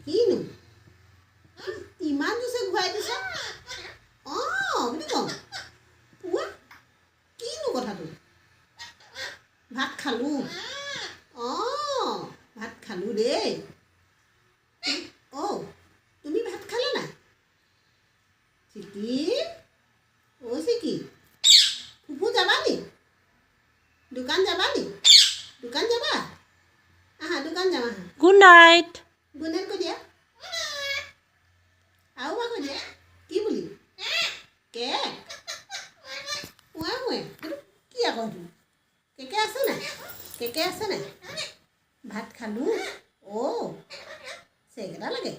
কিনো ইমান জোৰছে ঘূৰাই দিছে বুলি কওঁ পুৱা কিনো কথাটো ভাত খালোঁ ভাত খালোঁ দেই তুমি ভাত খালা নাই চিকি চিকি ফুফু যাবা নি দোকান যাবা নি দোকান যাবা আহা দোকান যাম আহা গুড নাইট গুড নাইট কৈ দিয়া আৰু বা কৈ দিয়া কি বুলি কেক এইটো কি আকৌ এইটো কেকে আছে নাই ভাত খালোঁ চেক এটা লাগে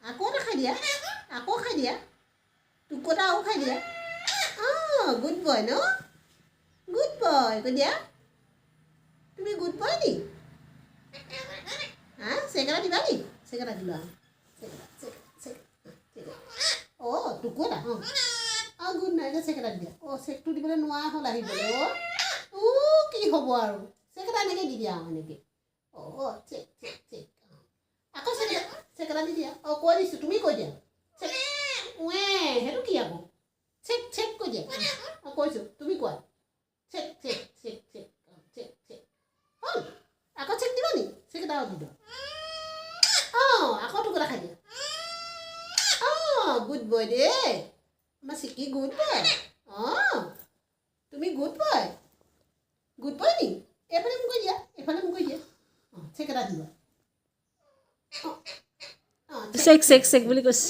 আকৌ এটা খাই দিয়া টুকুৰা আৰু খাই দিয়া গুড বয় ন গুড বয় কৈ দিয়া তুমি গুড বয় নি চেক এটা দিবা নি চেক এটা দিলোঁ টুকুৰা গুড নাইট চেক এটা দিয়া চেকটো দিবলৈ নোৱাৰা হ'ল আহিবলৈ কি হ'ব আৰু চেক এটা এনেকৈ দি দিয়া এনেকৈ চেক চেক চেক আকৌ চেক এটা দি দিয়া কৈ দিছোঁ তুমি কৈ দিয়া চেক সেইটো কি আকৌ চেক চেক কৈ দিয়া কৈছোঁ তুমি কোৱা check check check check check check হ'ল আকৌ চেক দিবা নি চেক এটা দি দিয়া আকৌ টুকুৰা খাই দিয়া গুড বয় দেই আমাৰ চিকি গুড বয় তুমি গুড বয় নি এইফালে মোক কৈ দিয়া চেক এটা দিবা চেক চেক চেক বুলি কৈছে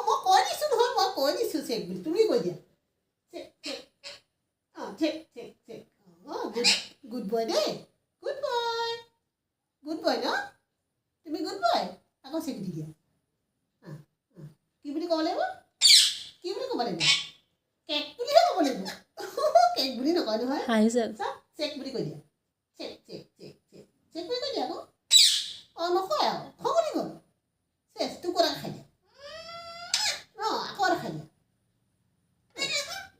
মই কৈ দিছোঁ নহয় চেক বুলি তুমি কৈ দিয়া check check check check check good boy দেই গুড বয় ন তুমি গুড বয় আকৌ চেক দি দিয়া কি বুলি ক'ব লাগিব কেক বুলিহে ক'ব লাগিব কেক বুলি নকয় নহয় চেক বুলি কৈ দিয়া check check check check check বুলি কৈ দিয়া আকৌ নকয় আৰু খঙনি গ'ল চেক টুকুৰা খাই দিয়া আকৌ এটা খাই দিয়া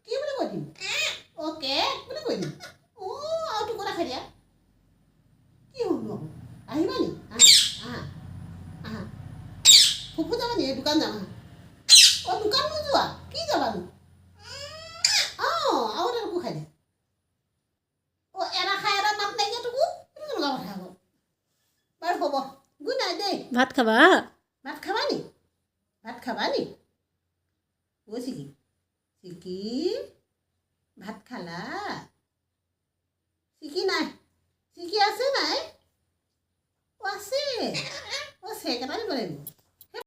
কি বুলি কৈ দিম কেক বুলি কৈ দিম আৰু টুকুৰা খাই দিয়া কি হ'লো আকৌ আহিবা নি আহা ফুফু যাবা নি দোকান যাম আহা দোকান নোযোৱা কি যাবানো আৰু এটা টুকু খাই দিয়া এটা খাই এটা মাত নাইকিয়া টুকু এইটো কেনেকুৱা কথা আকৌ বাৰু হ'ব গুড নাইট দেই ভাত খাবা নি চিকি ভাত খালা চিকি নাই চিকি আছে নাই আছে চেক এটা দিব লাগিব